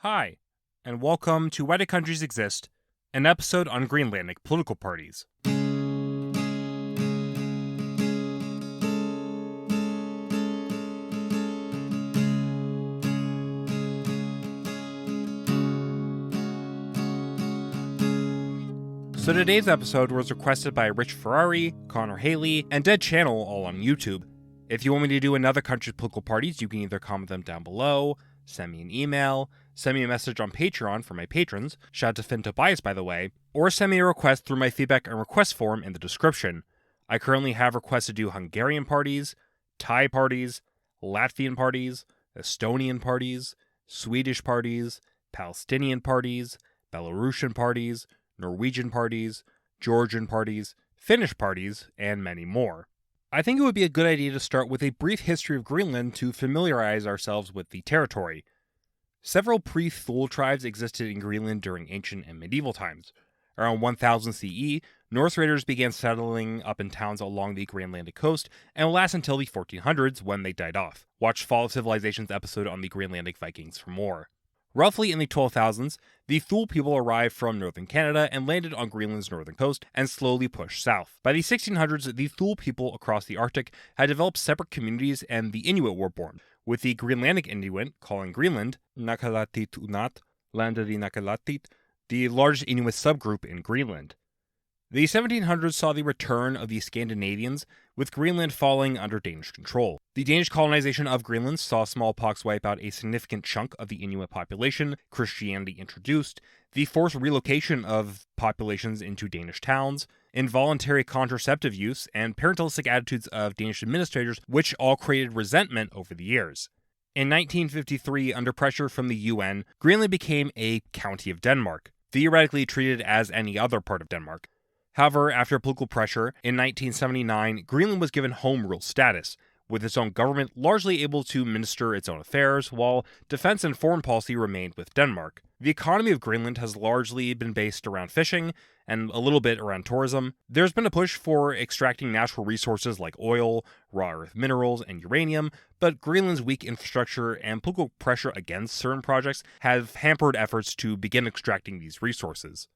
Hi, and welcome to Why Do Countries Exist, an episode on Greenlandic political parties. So today's episode was requested by Rich Ferrari, Connor Haley, and Dead Channel, all on YouTube. If you want me to do another country's political parties, you can either comment them down below, send me an email, send me a message on Patreon for my patrons, shout out to Finn Tobias by the way, or send me a request through my feedback and request form in the description. I currently have requests to do Hungarian parties, Thai parties, Latvian parties, Estonian parties, Swedish parties, Palestinian parties, Belarusian parties, Norwegian parties, Georgian parties, Finnish parties, and many more. I think it would be a good idea to start with a brief history of Greenland to familiarize ourselves with the territory. Several pre-Thule tribes existed in Greenland during ancient and medieval times. Around 1000 CE, Norse raiders began settling up in towns along the Greenlandic coast and will last until the 1400s when they died off. Watch Fall of Civilizations episode on the Greenlandic Vikings for more. Roughly in the 12,000s, the Thule people arrived from northern Canada and landed on Greenland's northern coast and slowly pushed south. By the 1600s, the Thule people across the Arctic had developed separate communities and the Inuit were born, with the Greenlandic Inuit calling Greenland Nakalaatit Unat, Land of the Nakalaatit, the largest Inuit subgroup in Greenland. The 1700s saw the return of the Scandinavians, with Greenland falling under Danish control. The Danish colonization of Greenland saw smallpox wipe out a significant chunk of the Inuit population, Christianity introduced, the forced relocation of populations into Danish towns, involuntary contraceptive use, and parentalistic attitudes of Danish administrators, which all created resentment over the years. In 1953, under pressure from the UN, Greenland became a county of Denmark, theoretically treated as any other part of Denmark. However, after political pressure, in 1979, Greenland was given home rule status, with its own government largely able to minister its own affairs, while defense and foreign policy remained with Denmark. The economy of Greenland has largely been based around fishing, and a little bit around tourism. There's been a push for extracting natural resources like oil, raw earth minerals, and uranium, but Greenland's weak infrastructure and political pressure against certain projects have hampered efforts to begin extracting these resources.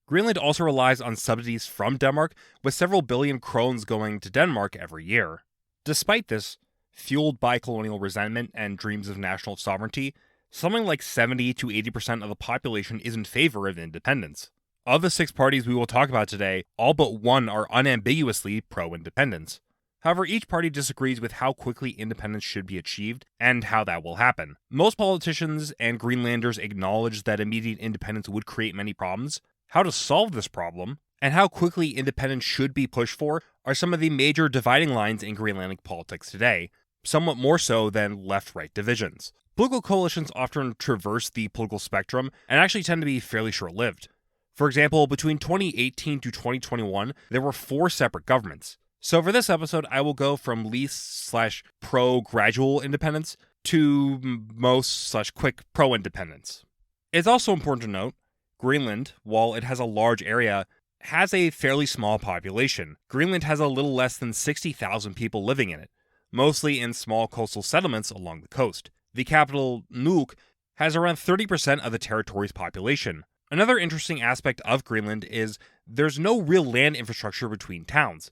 Greenland also relies on subsidies from Denmark, with several billion krones going to Denmark every year. Despite this, fueled by colonial resentment and dreams of national sovereignty, something like 70 to 80% of the population is in favor of independence. Of the 6 parties we will talk about today, all but one are unambiguously pro-independence. However, each party disagrees with how quickly independence should be achieved and how that will happen. Most politicians and Greenlanders acknowledge that immediate independence would create many problems. How to solve this problem, and how quickly independence should be pushed for are some of the major dividing lines in Greenlandic politics today, somewhat more so than left-right divisions. Political coalitions often traverse the political spectrum and actually tend to be fairly short-lived. For example, between 2018 to 2021, there were 4 separate governments. So for this episode, I will go from least/pro gradual independence to most/quick pro-independence. It's also important to note, Greenland, while it has a large area, has a fairly small population. Greenland has a little less than 60,000 people living in it, mostly in small coastal settlements along the coast. The capital, Nuuk, has around 30% of the territory's population. Another interesting aspect of Greenland is there's no real land infrastructure between towns.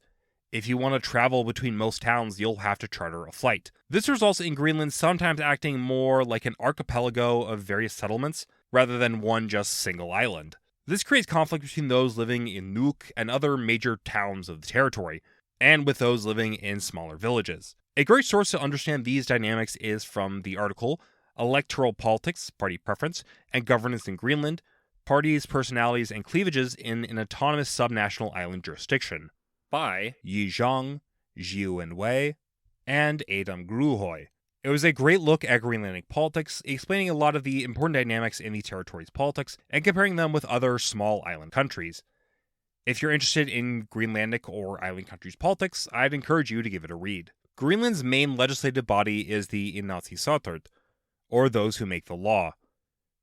If you want to travel between most towns, you'll have to charter a flight. This results in Greenland sometimes acting more like an archipelago of various settlements, rather than one just single island. This creates conflict between those living in Nuuk and other major towns of the territory, and with those living in smaller villages. A great source to understand these dynamics is from the article, Electoral Politics, Party Preference, and Governance in Greenland, Parties, Personalities, and Cleavages in an Autonomous Subnational Island Jurisdiction, by Yi Zhang, Jiu Wei, and Adam Gruhoy. It was a great look at Greenlandic politics, explaining a lot of the important dynamics in the territory's politics and comparing them with other small island countries. If you're interested in Greenlandic or island countries' politics, I'd encourage you to give it a read. Greenland's main legislative body is the Inatsisartut, or those who make the law.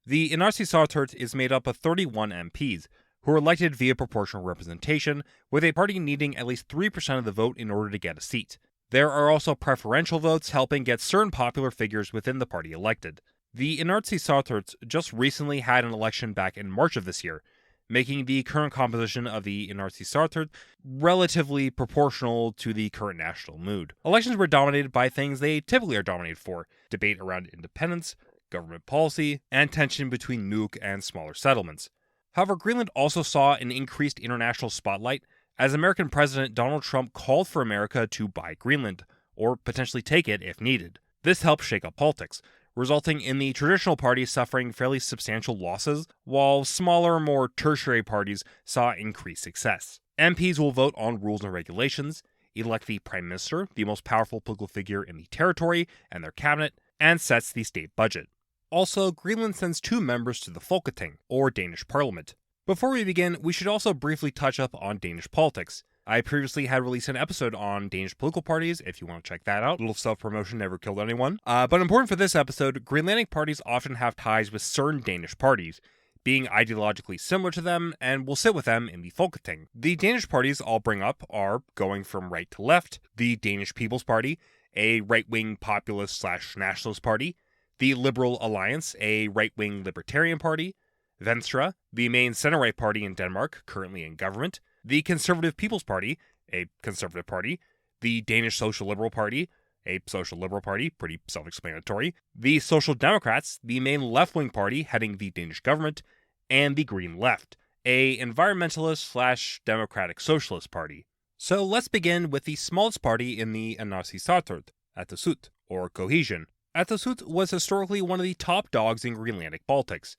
The Inatsisartut is made up of 31 MPs, who are elected via proportional representation, with a party needing at least 3% of the vote in order to get a seat. There are also preferential votes helping get certain popular figures within the party elected. The Inatsisartut just recently had an election back in March of this year, making the current composition of the Inatsisartut relatively proportional to the current national mood. Elections were dominated by things they typically are dominated for: debate around independence, government policy, and tension between Nuuk and smaller settlements. However, Greenland also saw an increased international spotlight as American President Donald Trump called for America to buy Greenland, or potentially take it if needed. This helped shake up politics, resulting in the traditional parties suffering fairly substantial losses, while smaller, more tertiary parties saw increased success. MPs will vote on rules and regulations, elect the Prime Minister, the most powerful political figure in the territory, and their cabinet, and sets the state budget. Also, Greenland sends 2 members to the Folketing, or Danish Parliament. Before we begin, we should also briefly touch up on Danish politics. I previously had released an episode on Danish political parties, if you want to check that out. A little self-promotion never killed anyone. But important for this episode, Greenlandic parties often have ties with certain Danish parties, being ideologically similar to them, and will sit with them in the Folketing. The Danish parties I'll bring up are, going from right to left, the Danish People's Party, a right-wing populist/nationalist party, the Liberal Alliance, a right-wing libertarian party, Venstre, the main center-right party in Denmark, currently in government, the Conservative People's Party, a conservative party, the Danish Social Liberal Party, a social liberal party, pretty self-explanatory, the Social Democrats, the main left-wing party heading the Danish government, and the Green Left, a environmentalist/democratic socialist party. So let's begin with the smallest party in the Inatsisartut, Atassut, or Cohesion. Atassut was historically one of the top dogs in Greenlandic politics.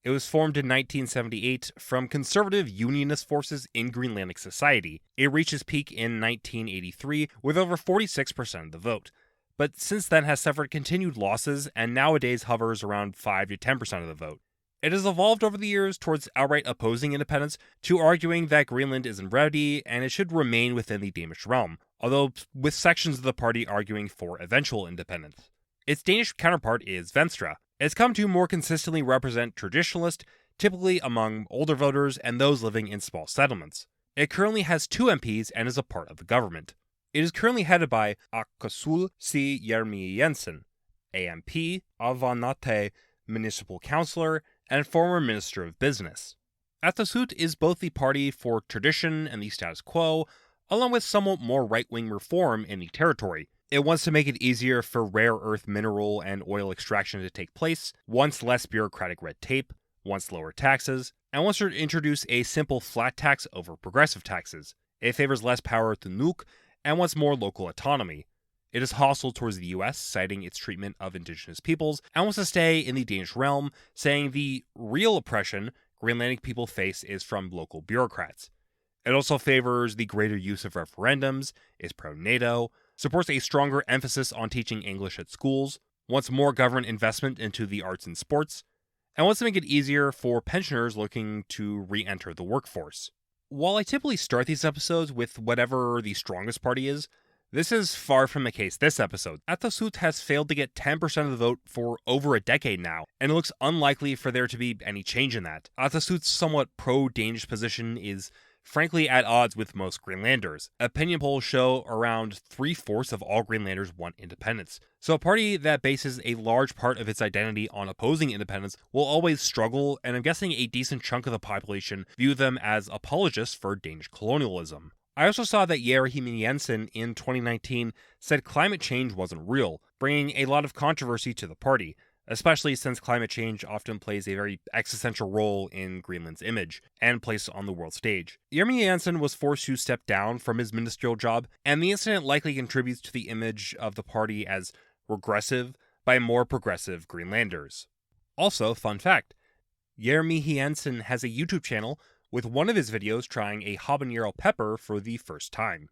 It was formed in 1978 from conservative unionist forces in Greenlandic society. It reached its peak in 1983 with over 46% of the vote, but since then has suffered continued losses and nowadays hovers around 5 to 10% of the vote. It has evolved over the years towards outright opposing independence to arguing that Greenland isn't ready and it should remain within the Danish realm, although with sections of the party arguing for eventual independence. Its Danish counterpart is Venstre. It's come to more consistently represent traditionalists, typically among older voters and those living in small settlements. It currently has 2 MPs and is a part of the government. It is currently headed by Akkasul C. Jeremy Jensen, AMP, Avanate Municipal Councillor, and former Minister of Business. Atassut is both the party for tradition and the status quo, along with somewhat more right-wing reform in the territory. It wants to make it easier for rare earth mineral and oil extraction to take place, wants less bureaucratic red tape, wants lower taxes, and wants to introduce a simple flat tax over progressive taxes. It favors less power to Nuuk and wants more local autonomy. It is hostile towards the US, citing its treatment of indigenous peoples, and wants to stay in the Danish realm, saying the real oppression Greenlandic people face is from local bureaucrats. It also favors the greater use of referendums, is pro-NATO, supports a stronger emphasis on teaching English at schools, wants more government investment into the arts and sports, and wants to make it easier for pensioners looking to re-enter the workforce. While I typically start these episodes with whatever the strongest party is, this is far from the case this episode. Atassut has failed to get 10% of the vote for over a decade now, and it looks unlikely for there to be any change in that. Atassut's somewhat pro-Danish position is frankly at odds with most Greenlanders. Opinion polls show around 3/4 of all Greenlanders want independence. So a party that bases a large part of its identity on opposing independence will always struggle, and I'm guessing a decent chunk of the population view them as apologists for Danish colonialism. I also saw that Jeremy Jensen in 2019 said climate change wasn't real, bringing a lot of controversy to the party, especially since climate change often plays a very existential role in Greenland's image and place on the world stage. Jeremy Jensen was forced to step down from his ministerial job, and the incident likely contributes to the image of the party as regressive by more progressive Greenlanders. Also, fun fact, Jeremy Jensen has a YouTube channel with one of his videos trying a habanero pepper for the first time.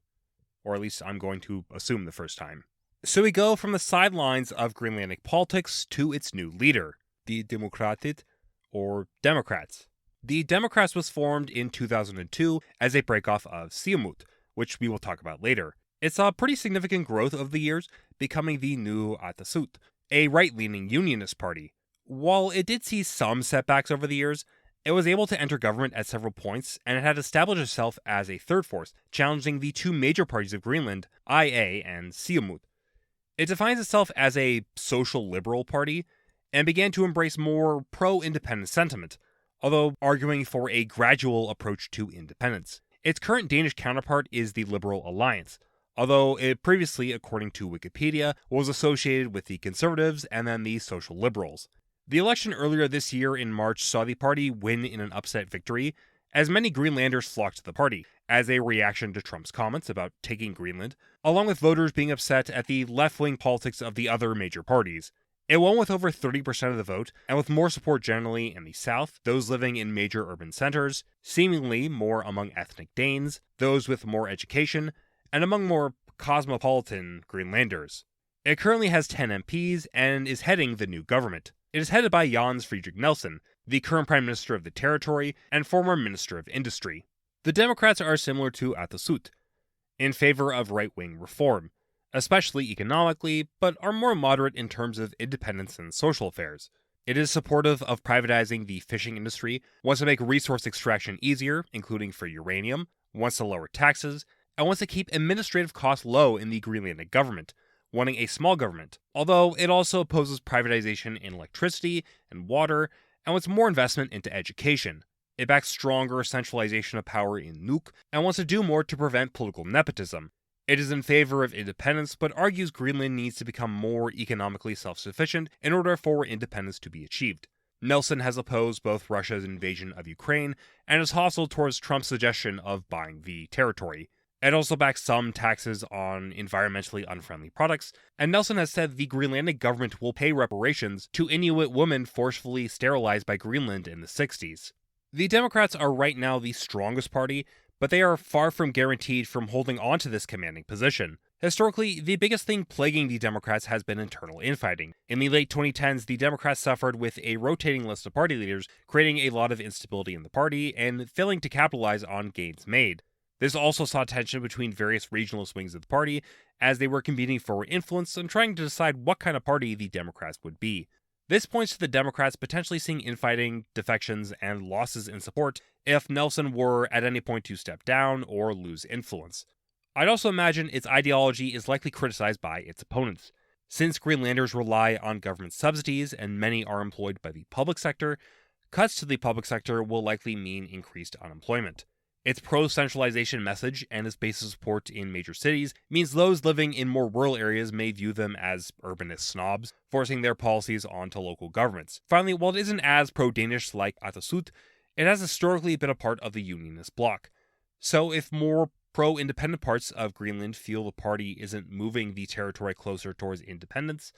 Or at least I'm going to assume the first time. So we go from the sidelines of Greenlandic politics to its new leader, the Demokratit, or Democrats. The Democrats was formed in 2002 as a breakoff of Siumut, which we will talk about later. It saw pretty significant growth over the years, becoming the new Atassut, a right-leaning unionist party. While it did see some setbacks over the years, it was able to enter government at several points, and it had established itself as a third force, challenging the 2 major parties of Greenland, IA and Siumut. It defines itself as a social liberal party, and began to embrace more pro-independence sentiment, although arguing for a gradual approach to independence. Its current Danish counterpart is the Liberal Alliance, although it previously, according to Wikipedia, was associated with the Conservatives and then the Social Liberals. The election earlier this year in March saw the party win in an upset victory, as many Greenlanders flocked to the party, as a reaction to Trump's comments about taking Greenland, along with voters being upset at the left-wing politics of the other major parties. It won with over 30% of the vote, and with more support generally in the south, those living in major urban centers, seemingly more among ethnic Danes, those with more education, and among more cosmopolitan Greenlanders. It currently has 10 MPs and is heading the new government. It is headed by Jens Frederik Nielsen, the current Prime Minister of the territory and former Minister of Industry. The Democrats are similar to Atassut, in favor of right-wing reform, especially economically, but are more moderate in terms of independence and social affairs. It is supportive of privatizing the fishing industry, wants to make resource extraction easier, including for uranium, wants to lower taxes, and wants to keep administrative costs low in the Greenlandic government, wanting a small government, although it also opposes privatization in electricity and water, and wants more investment into education. It backs stronger centralization of power in Nuuk, and wants to do more to prevent political nepotism. It is in favor of independence, but argues Greenland needs to become more economically self-sufficient in order for independence to be achieved. Nelson has opposed both Russia's invasion of Ukraine and is hostile towards Trump's suggestion of buying the territory. It also backs some taxes on environmentally unfriendly products, and Nelson has said the Greenlandic government will pay reparations to Inuit women forcefully sterilized by Greenland in the 60s. The Democrats are right now the strongest party, but they are far from guaranteed from holding on to this commanding position. Historically, the biggest thing plaguing the Democrats has been internal infighting. In the late 2010s, the Democrats suffered with a rotating list of party leaders, creating a lot of instability in the party and failing to capitalize on gains made. This also saw tension between various regionalist wings of the party, as they were competing for influence and trying to decide what kind of party the Democrats would be. This points to the Democrats potentially seeing infighting, defections, and losses in support if Nelson were at any point to step down or lose influence. I'd also imagine its ideology is likely criticized by its opponents. Since Greenlanders rely on government subsidies and many are employed by the public sector, cuts to the public sector will likely mean increased unemployment. Its pro-centralization message and its base of support in major cities means those living in more rural areas may view them as urbanist snobs, forcing their policies onto local governments. Finally, while it isn't as pro-Danish like Atassut, it has historically been a part of the Unionist bloc. So if more pro-independent parts of Greenland feel the party isn't moving the territory closer towards independence,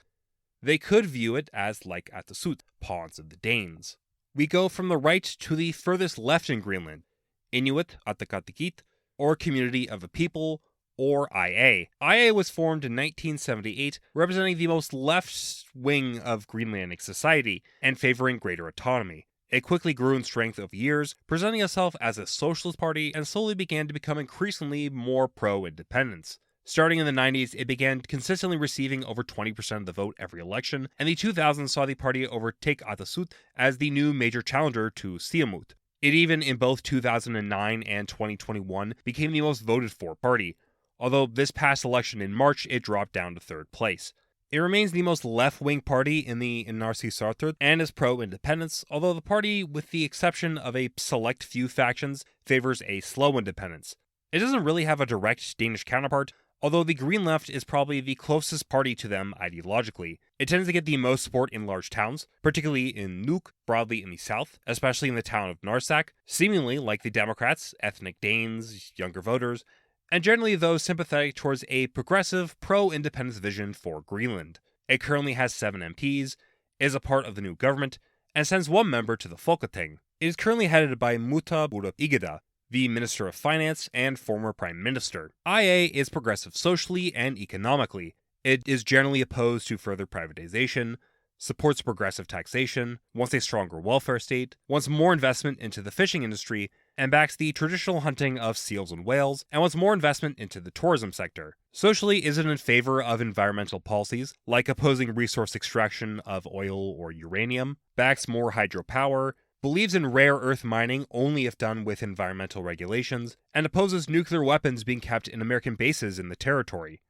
they could view it as like Atassut, pawns of the Danes. We go from the right to the furthest left in Greenland, Inuit Ataqatgiit, or Community of a People, or IA. IA was formed in 1978, representing the most left wing of Greenlandic society, and favoring greater autonomy. It quickly grew in strength over years, presenting itself as a socialist party, and slowly began to become increasingly more pro-independence. Starting in the 90s, it began consistently receiving over 20% of the vote every election, and the 2000s saw the party overtake Atassut as the new major challenger to Siumut. It even, in both 2009 and 2021, became the most voted for party, although this past election in March it dropped down to third place. It remains the most left-wing party in the Inarsisartut and is pro-independence, although the party, with the exception of a select few factions, favors a slow independence. It doesn't really have a direct Danish counterpart, although the Green Left is probably the closest party to them ideologically. It tends to get the most support in large towns, particularly in Nuuk, broadly in the south, especially in the town of Naleraq, seemingly like the Democrats, ethnic Danes, younger voters, and generally those sympathetic towards a progressive, pro-independence vision for Greenland. It currently has 7 MPs, is a part of the new government, and sends 1 member to the Folketing. It is currently headed by Mutta Igeda, the Minister of Finance and former Prime Minister. IA is progressive socially and economically. It is generally opposed to further privatization, supports progressive taxation, wants a stronger welfare state, wants more investment into the fishing industry, and backs the traditional hunting of seals and whales, and wants more investment into the tourism sector. Socially isn't in favor of environmental policies, like opposing resource extraction of oil or uranium, backs more hydropower, believes in rare earth mining only if done with environmental regulations, and opposes nuclear weapons being kept in American bases in the territory.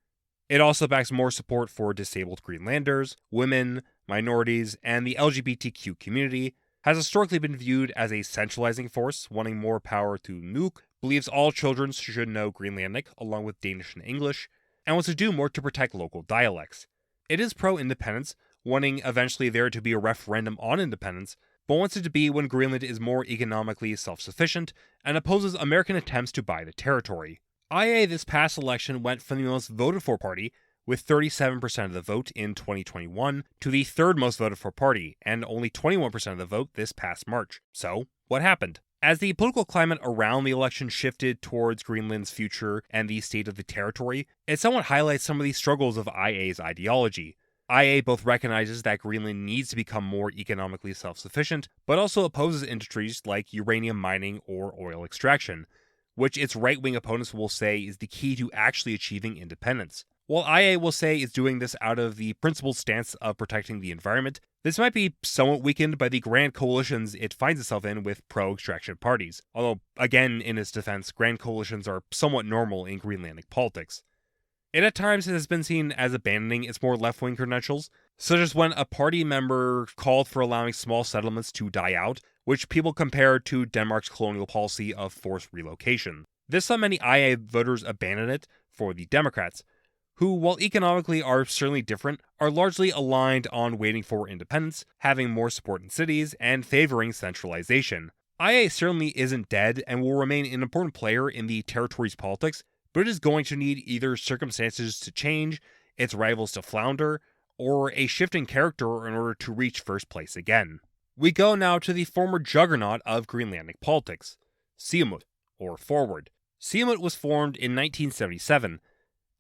It also backs more support for disabled Greenlanders, women, minorities, and the LGBTQ community, has historically been viewed as a centralizing force, wanting more power to Nuuk, believes all children should know Greenlandic along with Danish and English, and wants to do more to protect local dialects. It is pro-independence, wanting eventually there to be a referendum on independence, but wants it to be when Greenland is more economically self-sufficient, and opposes American attempts to buy the territory. IA this past election went from the most voted for party, with 37% of the vote in 2021, to the third most voted for party, and only 21% of the vote this past March. So, what happened? As the political climate around the election shifted towards Greenland's future and the state of the territory, it somewhat highlights some of the struggles of IA's ideology. IA both recognizes that Greenland needs to become more economically self-sufficient, but also opposes industries like uranium mining or oil extraction, which its right-wing opponents will say is the key to actually achieving independence. While IA will say it's doing this out of the principled stance of protecting the environment, this might be somewhat weakened by the grand coalitions it finds itself in with pro-extraction parties. Although, again, in its defense, grand coalitions are somewhat normal in Greenlandic politics. It at times has been seen as abandoning its more left-wing credentials, such as when a party member called for allowing small settlements to die out, which people compared to Denmark's colonial policy of forced relocation. This saw many IA voters abandon it for the Democrats, who, while economically are certainly different, are largely aligned on waiting for independence, having more support in cities, and favoring centralization. IA certainly isn't dead and will remain an important player in the territory's politics, but it is going to need either circumstances to change, its rivals to flounder, or a shift in character in order to reach first place again. We go now to the former juggernaut of Greenlandic politics, Siumut, or Forward. Siumut was formed in 1977,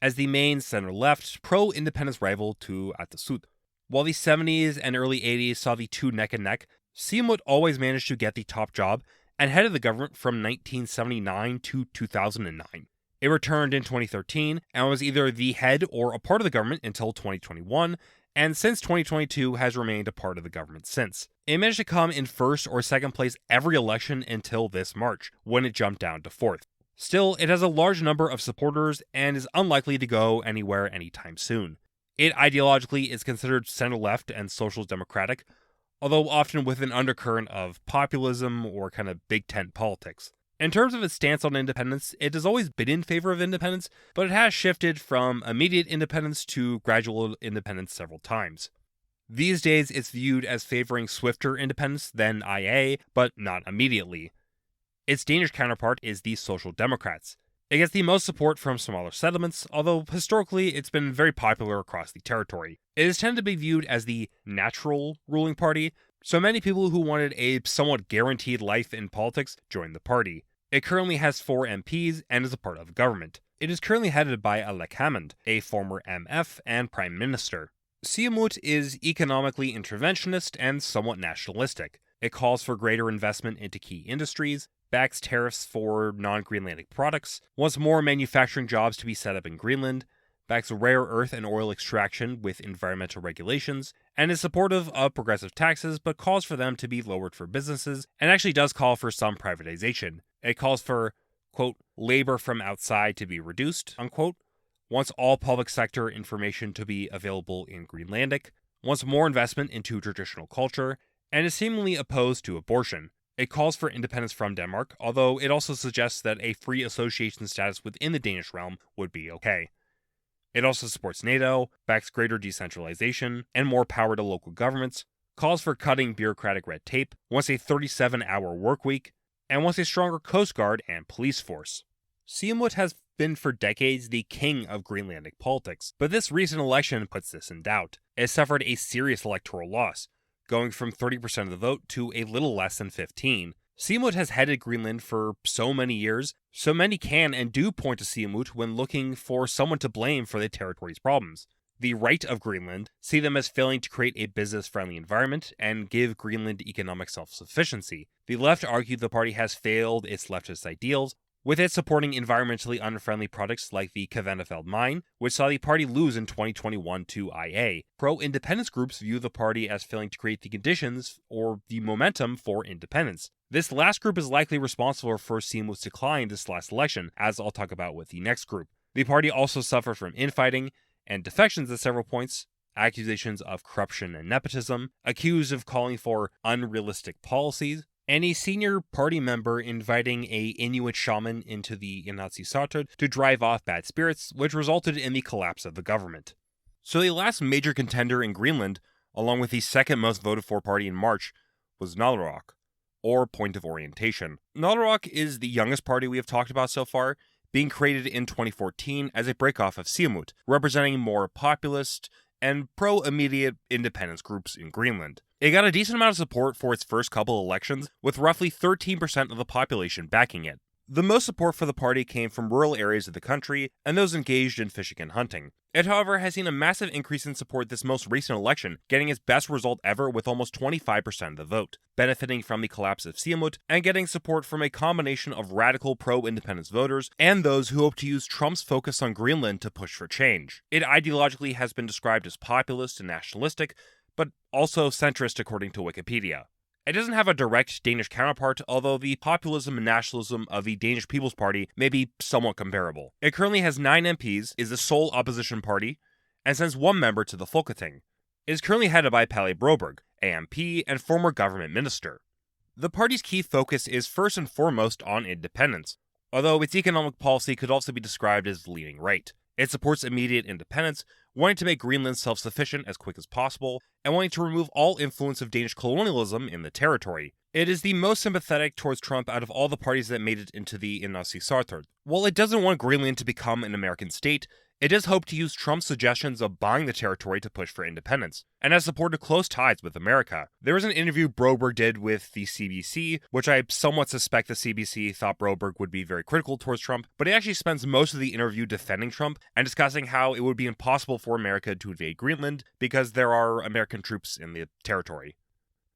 as the main center-left, pro-independence rival to Atassut. While the 70s and early 80s saw the two neck and neck, Siumut always managed to get the top job and headed the government from 1979 to 2009. It returned in 2013 and was either the head or a part of the government until 2021, and since 2022 has remained a part of the government since. It managed to come in first or second place every election until this March, when it jumped down to fourth. Still, it has a large number of supporters and is unlikely to go anywhere anytime soon. It ideologically is considered center-left and social democratic, although often with an undercurrent of populism or kind of big tent politics. In terms of its stance on independence, it has always been in favor of independence, but it has shifted from immediate independence to gradual independence several times. These days, it's viewed as favoring swifter independence than IA, but not immediately. Its Danish counterpart is the Social Democrats. It gets the most support from smaller settlements, although historically it's been very popular across the territory. It is tended to be viewed as the natural ruling party, so many people who wanted a somewhat guaranteed life in politics joined the party. It currently has 4 MPs and is a part of the government. It is currently headed by Alec Hammond, a former MF and Prime Minister. Siumut is economically interventionist and somewhat nationalistic. It calls for greater investment into key industries, backs tariffs for non-Greenlandic products, wants more manufacturing jobs to be set up in Greenland, backs rare earth and oil extraction with environmental regulations, and is supportive of progressive taxes but calls for them to be lowered for businesses, and actually does call for some privatization. It calls for, quote, labor from outside to be reduced, unquote, wants all public sector information to be available in Greenlandic, wants more investment into traditional culture, and is seemingly opposed to abortion. It calls for independence from Denmark, although it also suggests that a free association status within the Danish realm would be okay. It also supports NATO, backs greater decentralization, and more power to local governments, calls for cutting bureaucratic red tape, wants a 37-hour work week, and wants a stronger Coast Guard and police force. Siumut has been for decades the king of Greenlandic politics, but this recent election puts this in doubt. It suffered a serious electoral loss, going from 30% of the vote to a little less than 15%. Siumut has headed Greenland for so many years, so many can and do point to Siumut when looking for someone to blame for the territory's problems. The right of Greenland see them as failing to create a business-friendly environment and give Greenland economic self-sufficiency. The left argue the party has failed its leftist ideals, with it supporting environmentally unfriendly products like the Kvanefjeld mine, which saw the party lose in 2021 to IA. Pro-independence groups view the party as failing to create the conditions or the momentum for independence. This last group is likely responsible for Siumut's decline this last election, as I'll talk about with the next group. The party also suffered from infighting and defections at several points, accusations of corruption and nepotism, accused of calling for unrealistic policies, and a senior party member inviting a Inuit shaman into the Atassut to drive off bad spirits, which resulted in the collapse of the government. So the last major contender in Greenland, along with the second most voted for party in March, was Naleraq, or Point of Orientation. Naleraq is the youngest party we have talked about so far, being created in 2014 as a breakoff of Siumut, representing more populist and pro-immediate independence groups in Greenland. It got a decent amount of support for its first couple elections, with roughly 13% of the population backing it. The most support for the party came from rural areas of the country and those engaged in fishing and hunting. It, however, has seen a massive increase in support this most recent election, getting its best result ever with almost 25% of the vote, benefiting from the collapse of Siumut and getting support from a combination of radical pro-independence voters and those who hope to use Trump's focus on Greenland to push for change. It ideologically has been described as populist and nationalistic, but also centrist according to Wikipedia. It doesn't have a direct Danish counterpart, although the populism and nationalism of the Danish People's Party may be somewhat comparable. It currently has 9 MPs, is the sole opposition party, and sends 1 member to the Folketing. It is currently headed by Palle Broberg, AMP and former government minister. The party's key focus is first and foremost on independence, although its economic policy could also be described as leaning right. It supports immediate independence, wanting to make Greenland self-sufficient as quick as possible, and wanting to remove all influence of Danish colonialism in the territory. It is the most sympathetic towards Trump out of all the parties that made it into the Atassut. While it doesn't want Greenland to become an American state, it does hope to use Trump's suggestions of buying the territory to push for independence, and has supported close ties with America. There was an interview Broberg did with the CBC, which I somewhat suspect the CBC thought Broberg would be very critical towards Trump, but he actually spends most of the interview defending Trump and discussing how it would be impossible for America to invade Greenland because there are American troops in the territory.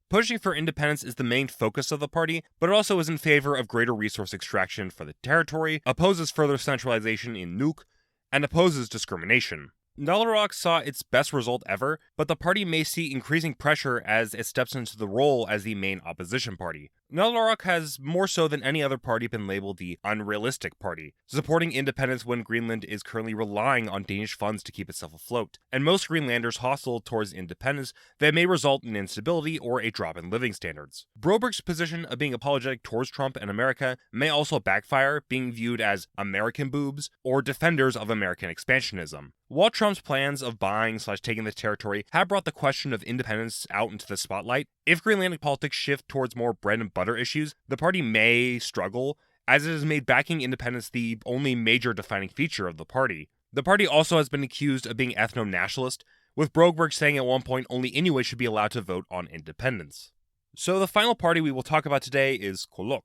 Pushing for independence is the main focus of the party, but it also is in favor of greater resource extraction for the territory, opposes further centralization in Nuuk, and opposes discrimination. Naleraq saw its best result ever, but the party may see increasing pressure as it steps into the role as the main opposition party. Naleraq has more so than any other party been labeled the unrealistic party, supporting independence when Greenland is currently relying on Danish funds to keep itself afloat, and most Greenlanders hostile towards independence that may result in instability or a drop in living standards. Broberg's position of being apologetic towards Trump and America may also backfire, being viewed as American boobs or defenders of American expansionism. While Trump's plans of buying/taking the territory have brought the question of independence out into the spotlight, if Greenlandic politics shift towards more bread and butter issues, the party may struggle, as it has made backing independence the only major defining feature of the party. The party also has been accused of being ethno-nationalist, with Broberg saying at one point only Inuit should be allowed to vote on independence. So the final party we will talk about today is Qulleq,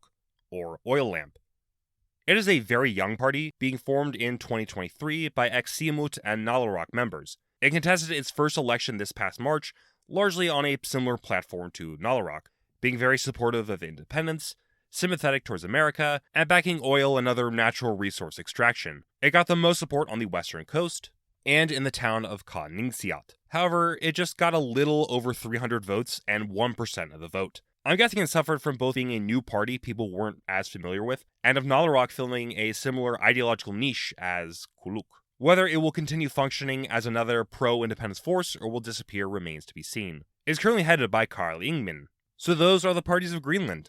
or Oil Lamp. It is a very young party, being formed in 2023 by ex-Siumut and Naleraq members. It contested its first election this past March, largely on a similar platform to Naleraq, being very supportive of independence, sympathetic towards America, and backing oil and other natural resource extraction. It got the most support on the western coast, and in the town of Qulleq. However, it just got a little over 300 votes and 1% of the vote. I'm guessing it suffered from both being a new party people weren't as familiar with, and of Naleraq filling a similar ideological niche as Qulleq. Whether it will continue functioning as another pro-independence force or will disappear remains to be seen. It is currently headed by Carl Ingman. So those are the parties of Greenland.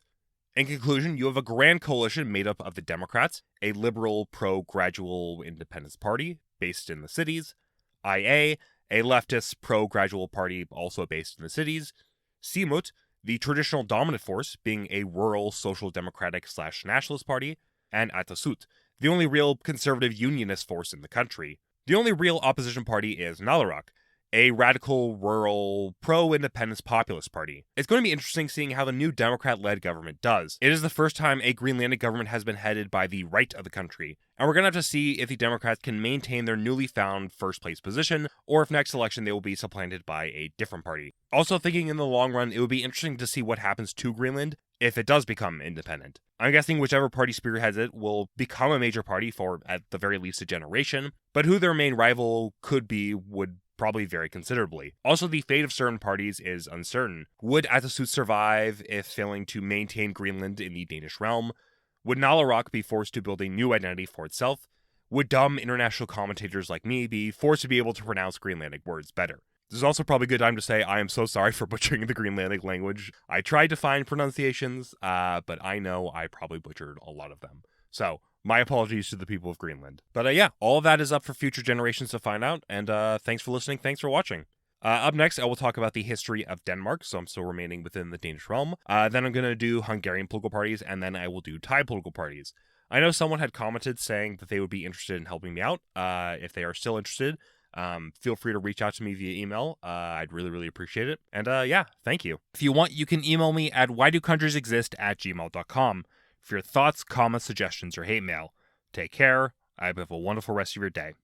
In conclusion, you have a grand coalition made up of the Democrats, a liberal pro-gradual independence party based in the cities, IA, a leftist pro-gradual party also based in the cities, Siumut, the traditional dominant force being a rural social democratic/nationalist party, and Atassut, the only real conservative unionist force in the country. The only real opposition party is Naleraq, a radical, rural, pro-independence populist party. It's going to be interesting seeing how the new Democrat-led government does. It is the first time a Greenlandic government has been headed by the right of the country, and we're going to have to see if the Democrats can maintain their newly found first-place position, or if next election they will be supplanted by a different party. Also thinking in the long run, it would be interesting to see what happens to Greenland if it does become independent. I'm guessing whichever party spearheads it will become a major party for, at the very least, a generation, but who their main rival could be would probably vary considerably. Also, the fate of certain parties is uncertain. Would Atassut survive if failing to maintain Greenland in the Danish realm? Would Naleraq be forced to build a new identity for itself? Would dumb international commentators like me be forced to be able to pronounce Greenlandic words better? This is also probably a good time to say I am so sorry for butchering the Greenlandic language. I tried to find pronunciations, but I know I probably butchered a lot of them. So, my apologies to the people of Greenland. But yeah, all of that is up for future generations to find out, and thanks for listening, thanks for watching. Up next, I will talk about the history of Denmark, so I'm still remaining within the Danish realm. Then I'm going to do Hungarian political parties, and then I will do Thai political parties. I know someone had commented saying that they would be interested in helping me out. If they are still interested, feel free to reach out to me via email. I'd really, really appreciate it. And yeah, thank you. If you want, you can email me at whydocountriesexist@gmail.com for your thoughts, comments, suggestions, or hate mail. Take care. I hope you have a wonderful rest of your day.